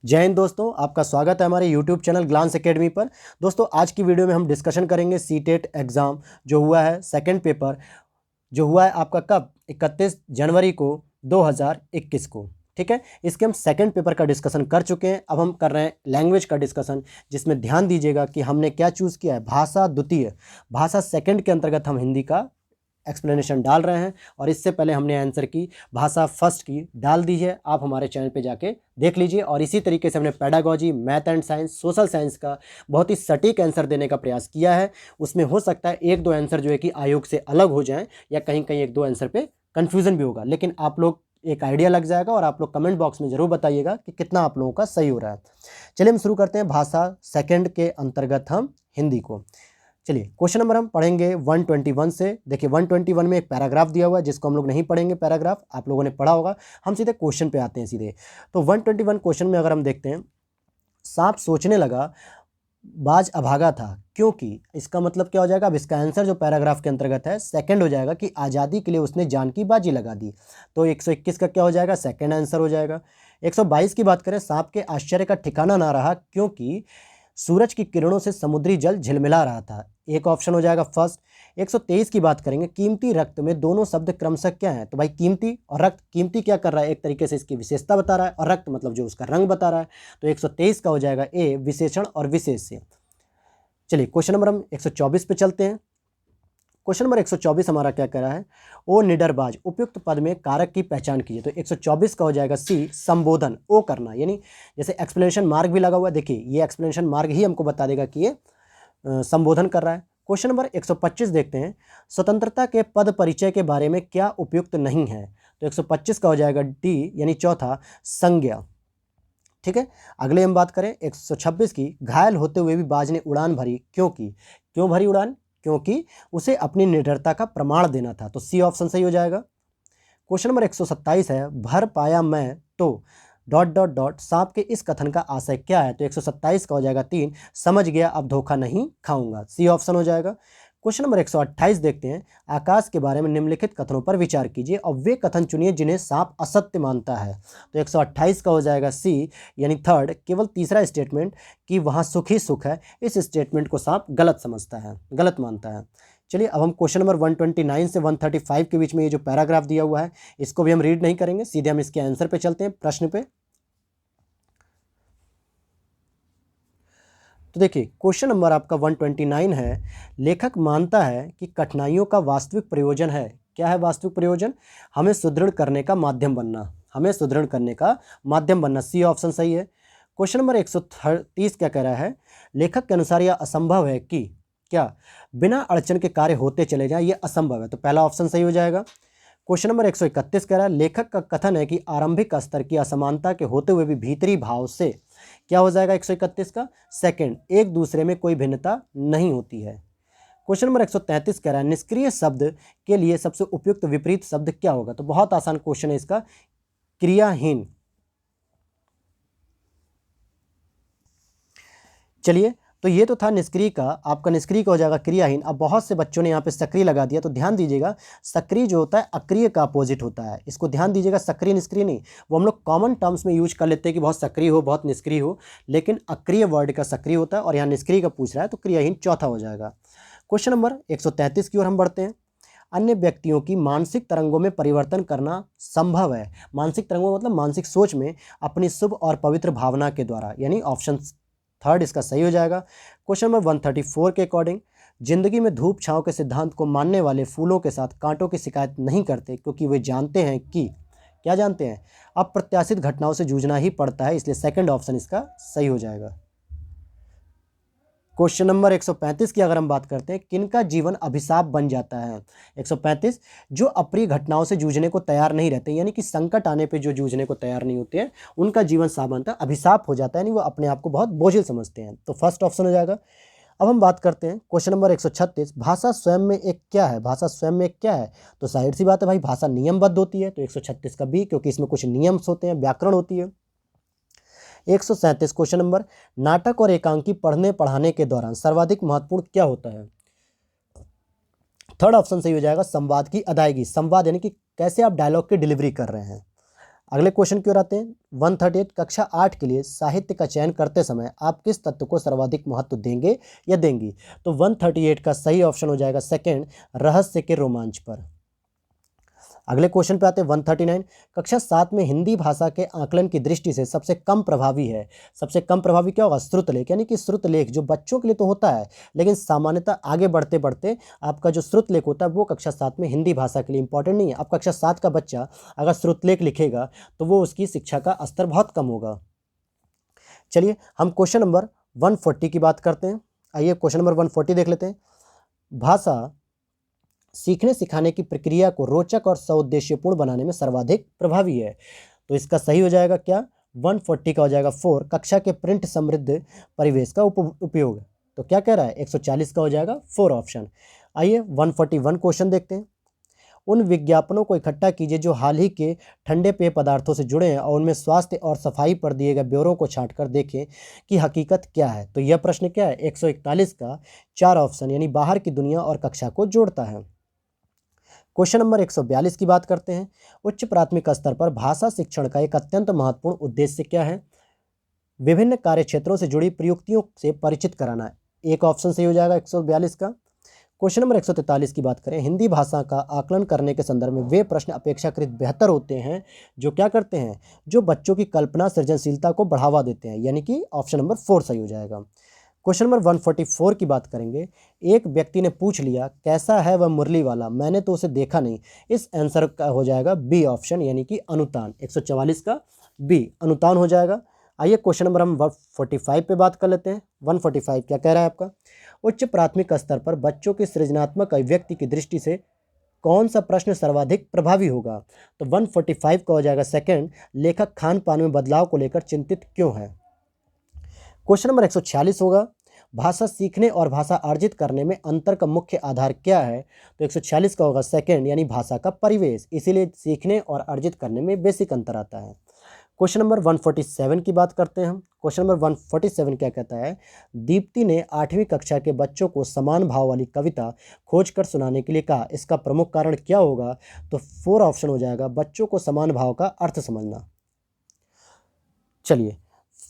जय हिंद दोस्तों, आपका स्वागत है हमारे YouTube चैनल ग्लांस एकेडमी पर। दोस्तों आज की वीडियो में हम डिस्कशन करेंगे सीटेट एग्ज़ाम जो हुआ है सेकंड पेपर जो हुआ है आपका कब 31 जनवरी को 2021 को। ठीक है, इसके हम सेकंड पेपर का डिस्कशन कर चुके हैं। अब हम कर रहे हैं लैंग्वेज का डिस्कशन, जिसमें ध्यान दीजिएगा कि हमने क्या चूज़ किया है, भाषा द्वितीय, भाषा सेकंड के अंतर्गत हम हिंदी का एक्सप्लेनेशन डाल रहे हैं। और इससे पहले हमने आंसर की भाषा फर्स्ट की डाल दी है, आप हमारे चैनल पे जाके देख लीजिए। और इसी तरीके से हमने pedagogy, math and science, social science का बहुत ही सटीक आंसर देने का प्रयास किया है। उसमें हो सकता है एक दो आंसर जो है कि आयोग से अलग हो जाएं, या कहीं कहीं एक दो आंसर पे कन्फ्यूज़न भी होगा, लेकिन आप लोग एक आइडिया लग जाएगा। और आप लोग कमेंट बॉक्स में ज़रूर बताइएगा कि कितना आप लोगों का सही हो रहा है। चलिए हम शुरू करते हैं भाषा सेकंड के अंतर्गत हम हिंदी को। चलिए क्वेश्चन नंबर हम पढ़ेंगे 121 से। देखिए 121 में एक पैराग्राफ दिया हुआ है, जिसको हम लोग नहीं पढ़ेंगे, पैराग्राफ आप लोगों ने पढ़ा होगा। हम सीधे क्वेश्चन पे आते हैं सीधे। तो 121 क्वेश्चन में अगर हम देखते हैं, सांप सोचने लगा, बाज अभागा था क्योंकि, इसका मतलब क्या हो जाएगा, अब इसका आंसर जो पैराग्राफ के अंतर्गत है सेकंड हो जाएगा कि आज़ादी के लिए उसने जान की बाजी लगा दी। तो 121 का क्या हो जाएगा, सेकंड आंसर हो जाएगा। 122 की बात करें, सांप के आश्चर्य का ठिकाना ना रहा क्योंकि सूरज की किरणों से समुद्री जल झिलमिला रहा था, एक ऑप्शन हो जाएगा फर्स्ट। 123 की बात करेंगे, कीमती रक्त में दोनों शब्द क्रमशः क्या है, तो भाई कीमती और रक्त, कीमती क्या कर रहा है, एक तरीके से इसकी विशेषता बता रहा है, और रक्त मतलब जो उसका रंग बता रहा है। तो 123 का हो जाएगा ए, विशेषण और विशेष से। चलिए क्वेश्चन नंबर हम 124 पे चलते हैं। क्वेश्चन नंबर 124 हमारा क्या कह रहा है, ओ निडरबाज, उपयुक्त पद में कारक की पहचान कीजिए। तो 124 का हो जाएगा सी, संबोधन, ओ करना, यानी जैसे एक्सप्लेनेशन मार्क भी लगा हुआ है, देखिए ये एक्सप्लेनेशन मार्क ही हमको बता देगा कि ये संबोधन कर रहा है। क्वेश्चन नंबर 125 देखते हैं, स्वतंत्रता के पद परिचय के बारे में क्या उपयुक्त नहीं है। तो 125 का हो जाएगा डी, यानी चौथा, संज्ञा। ठीक है, अगले हम बात करें 126 की, घायल होते हुए भी बाज ने उड़ान भरी क्योंकि, क्यों भरी उड़ान, क्योंकि उसे अपनी निडरता का प्रमाण देना था। तो सी ऑप्शन सही हो जाएगा। क्वेश्चन नंबर 127 है, भर पाया मैं तो डॉट डॉट डॉट, सांप के इस कथन का आशय क्या है। तो 127 का हो जाएगा 3, समझ गया अब धोखा नहीं खाऊंगा, सी ऑप्शन हो जाएगा। क्वेश्चन नंबर 128 देखते हैं, आकाश के बारे में निम्नलिखित कथनों पर विचार कीजिए और वे कथन चुनिए जिन्हें सांप असत्य मानता है। तो 128 का हो जाएगा सी, यानी थर्ड, केवल तीसरा स्टेटमेंट कि वहाँ सुख ही सुख है, इस स्टेटमेंट को सांप गलत समझता है, गलत मानता है। चलिए अब हम क्वेश्चन नंबर 129 से 135 के बीच में ये जो पैराग्राफ दिया हुआ है, इसको भी हम रीड नहीं करेंगे, सीधे हम इसके आंसर पे चलते हैं, प्रश्न पे। तो देखिए क्वेश्चन नंबर आपका 129 है, लेखक मानता है कि कठिनाइयों का वास्तविक प्रयोजन है, क्या है वास्तविक प्रयोजन, हमें सुदृढ़ करने का माध्यम बनना, हमें सुदृढ़ करने का माध्यम बनना, सी ऑप्शन सही है। क्वेश्चन नंबर 130 क्या कह रहा है, लेखक के अनुसार यह असंभव है कि क्या, बिना अड़चन के कार्य होते चले जाएं, यह असंभव है। तो पहला ऑप्शन सही हो जाएगा। क्वेश्चन नंबर 131 कह रहा है, लेखक का कथन है कि आरंभिक स्तर की असमानता के होते हुए भी भीतरी भाव से, क्या हो जाएगा 131 का सेकंड, एक दूसरे में कोई भिन्नता नहीं होती है। क्वेश्चन नंबर 133 कह रहा है, निष्क्रिय शब्द के लिए सबसे उपयुक्त विपरीत शब्द क्या होगा। तो बहुत आसान क्वेश्चन है इसका, क्रियाहीन। चलिए तो ये तो था निष्क्रिय का, आपका निष्क्रिय का हो जाएगा क्रियाहीन। अब बहुत से बच्चों ने यहाँ पे सक्रिय लगा दिया, तो ध्यान दीजिएगा, सक्रिय जो होता है अक्रिय का अपोजिट होता है, इसको ध्यान दीजिएगा, सक्रिय निष्क्रिय नहीं, वो हम लोग कॉमन टर्म्स में यूज कर लेते हैं कि बहुत सक्रिय हो, बहुत निष्क्रिय हो, लेकिन अक्रिय वर्ड का सक्रिय होता है, और यहाँ निष्क्रिय का पूछ रहा है, तो क्रियाहीन चौथा हो जाएगा। क्वेश्चन नंबर 133 की ओर हम बढ़ते हैं, अन्य व्यक्तियों की मानसिक तरंगों में परिवर्तन करना संभव है, मानसिक तरंगों मतलब मानसिक सोच में, अपनी शुभ और पवित्र भावना के द्वारा, यानी ऑप्शन थर्ड इसका सही हो जाएगा। क्वेश्चन नंबर 134 के अकॉर्डिंग, जिंदगी में धूप छांव के सिद्धांत को मानने वाले फूलों के साथ कांटों की शिकायत नहीं करते क्योंकि वे जानते हैं कि, क्या जानते हैं, अप्रत्याशित घटनाओं से जूझना ही पड़ता है, इसलिए सेकंड ऑप्शन इसका सही हो जाएगा। क्वेश्चन नंबर 135 की अगर हम बात करते हैं, किनका जीवन अभिशाप बन जाता है। 135, जो अप्रिय घटनाओं से जूझने को तैयार नहीं रहते, यानी कि संकट आने पे जो जूझने को तैयार नहीं होते हैं, उनका जीवन सामान्यतः अभिशाप हो जाता है, यानी वो अपने आप को बहुत बोझिल समझते हैं। तो फर्स्ट ऑप्शन हो जाएगा। अब हम बात करते हैं क्वेश्चन नंबर 136, भाषा स्वयं में एक क्या है, भाषा स्वयं में एक क्या है। तो साइड सी बात है भाई, भाषा नियमबद्ध होती है, तो 136 का बी, क्योंकि इसमें कुछ नियम्स होते हैं, व्याकरण होती है। 137 क्वेश्चन नंबर, नाटक और एकांकी पढ़ने पढ़ाने के दौरान सर्वाधिक महत्वपूर्ण क्या होता है। थर्ड ऑप्शन सही हो जाएगा, संवाद की अदायगी, संवाद यानी कि कैसे आप डायलॉग की डिलीवरी कर रहे हैं। अगले क्वेश्चन की ओर आते हैं। 138 कक्षा 8 के लिए साहित्य का चयन करते समय आप किस तत्व को सर्वाधिक महत्व देंगे या देंगी? तो 138 का सही ऑप्शन हो जाएगा सेकंड, रहस्य के रोमांच पर। अगले क्वेश्चन पे आते हैं 139 कक्षा 7 में हिंदी भाषा के आकलन की दृष्टि से सबसे कम प्रभावी है। सबसे कम प्रभावी क्या होगा? श्रुतलेख, यानी कि श्रुतलेख जो बच्चों के लिए तो होता है, लेकिन सामान्यतः आगे बढ़ते बढ़ते आपका जो श्रुतलेख होता है वो कक्षा 7 में हिंदी भाषा के लिए इंपॉर्टेंट नहीं है। अब कक्षा 7 का बच्चा अगर श्रुतलेख लिखेगा तो वो उसकी शिक्षा का स्तर बहुत कम होगा। चलिए हम क्वेश्चन नंबर 140 की बात करते हैं। आइए क्वेश्चन नंबर 140 देख लेते हैं। भाषा सीखने सिखाने की प्रक्रिया को रोचक और सौद्देश्यपूर्ण बनाने में सर्वाधिक प्रभावी है। तो इसका सही हो जाएगा क्या? 140 का हो जाएगा 4, कक्षा के प्रिंट समृद्ध परिवेश का उपयोग। तो क्या कह रहा है? 140 का हो जाएगा 4 ऑप्शन। आइए 141 क्वेश्चन देखते हैं। उन विज्ञापनों को इकट्ठा कीजिए जो हाल ही के ठंडे पेय पदार्थों से जुड़े हैं और उनमें स्वास्थ्य और सफाई पर दिए गए ब्यौरों को छांटकर देखें कि हकीकत क्या है। तो यह प्रश्न क्या है? 141 का 4 ऑप्शन, यानी बाहर की दुनिया और कक्षा को जोड़ता है। क्वेश्चन नंबर 142 की बात करते हैं। उच्च प्राथमिक स्तर पर भाषा शिक्षण का एक अत्यंत महत्वपूर्ण उद्देश्य क्या है? विभिन्न कार्य क्षेत्रों से जुड़ी प्रयुक्तियों से परिचित कराना। एक ऑप्शन सही हो जाएगा 142 का। क्वेश्चन नंबर 143 की बात करें। हिंदी भाषा का आकलन करने के संदर्भ में वे प्रश्न अपेक्षाकृत बेहतर होते हैं जो क्या करते हैं? जो बच्चों की कल्पना सृजनशीलता को बढ़ावा देते हैं, यानी कि ऑप्शन नंबर 4 सही हो जाएगा। क्वेश्चन नंबर 144 की बात करेंगे। एक व्यक्ति ने पूछ लिया, कैसा है वह मुरली वाला, मैंने तो उसे देखा नहीं। इस आंसर का हो जाएगा बी ऑप्शन, यानी कि अनुतान। 144 का बी अनुतान हो जाएगा। आइए क्वेश्चन नंबर हम 145 पे बात कर लेते हैं। 145 क्या कह रहा है आपका? उच्च प्राथमिक स्तर पर बच्चों की सृजनात्मक अभिव्यक्ति की दृष्टि से कौन सा प्रश्न सर्वाधिक प्रभावी होगा? तो 145 का हो जाएगा सेकंड, लेखक खान पान में बदलाव को लेकर चिंतित क्यों है। क्वेश्चन नंबर 146 होगा। भाषा सीखने और भाषा अर्जित करने में अंतर का मुख्य आधार क्या है? तो 146 का होगा सेकंड, यानी भाषा का परिवेश। इसीलिए सीखने और अर्जित करने में बेसिक अंतर आता है। क्वेश्चन नंबर 147 की बात करते हैं हम। क्वेश्चन नंबर 147 क्या कहता है? दीप्ति ने 8वीं कक्षा के बच्चों को समान भाव वाली कविता खोज कर सुनाने के लिए कहा, इसका प्रमुख कारण क्या होगा? तो 4 ऑप्शन हो जाएगा, बच्चों को समान भाव का अर्थ समझना। चलिए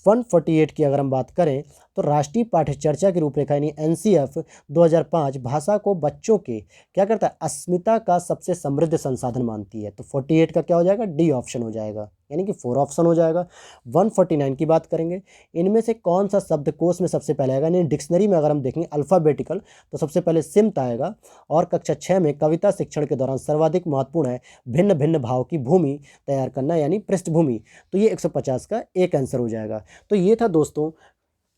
148 की अगर हम बात करें तो राष्ट्रीय पाठ्य चर्चा की रूपरेखा यानी एनसीएफ 2005 भाषा को बच्चों के क्या करता है? अस्मिता का सबसे समृद्ध संसाधन मानती है। तो 48 का क्या हो जाएगा? डी ऑप्शन हो जाएगा, यानी कि 4 ऑप्शन हो जाएगा। 149 की बात करेंगे। इनमें से कौन सा शब्दकोश में सबसे पहले आएगा? यानी डिक्शनरी में अगर हम देखेंगे अल्फ़ाबेटिकल तो सबसे पहले सिमत आएगा। और कक्षा 6 में कविता शिक्षण के दौरान सर्वाधिक महत्वपूर्ण है भिन्न भिन्न भाव की भूमि तैयार करना, यानी पृष्ठभूमि। तो ये 150 का एक आंसर हो जाएगा। तो ये था दोस्तों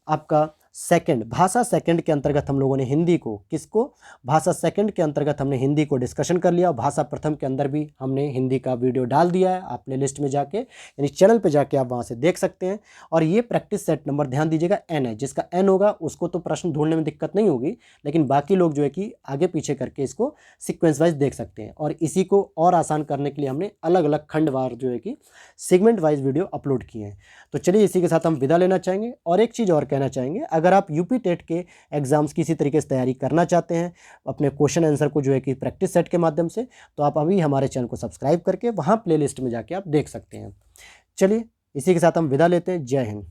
आपका सेकंड, भाषा सेकंड के अंतर्गत हम लोगों ने हिंदी को, किसको? भाषा सेकंड के अंतर्गत हमने हिंदी को डिस्कशन कर लिया। और भाषा प्रथम के अंदर भी हमने हिंदी का वीडियो डाल दिया है, आप प्ले लिस्ट में जाके यानी चैनल पे जाके आप वहाँ से देख सकते हैं। और ये प्रैक्टिस सेट नंबर ध्यान दीजिएगा एन है, जिसका एन होगा उसको तो प्रश्न ढूंढने में दिक्कत नहीं होगी, लेकिन बाकी लोग जो है कि आगे पीछे करके इसको सिक्वेंस वाइज देख सकते हैं। और इसी को और आसान करने के लिए हमने अलग अलग खंडवार जो है कि सेगमेंट वाइज वीडियो अपलोड किए हैं। तो चलिए इसी के साथ हम विदा लेना चाहेंगे। और एक चीज़ और कहना चाहेंगे, अगर आप यूपी टेट के एग्जाम्स की इसी तरीके से तैयारी करना चाहते हैं अपने क्वेश्चन आंसर को जो है कि प्रैक्टिस सेट के माध्यम से, तो आप अभी हमारे चैनल को सब्सक्राइब करके वहाँ प्लेलिस्ट में जाके आप देख सकते हैं। चलिए इसी के साथ हम विदा लेते हैं। जय हिंद।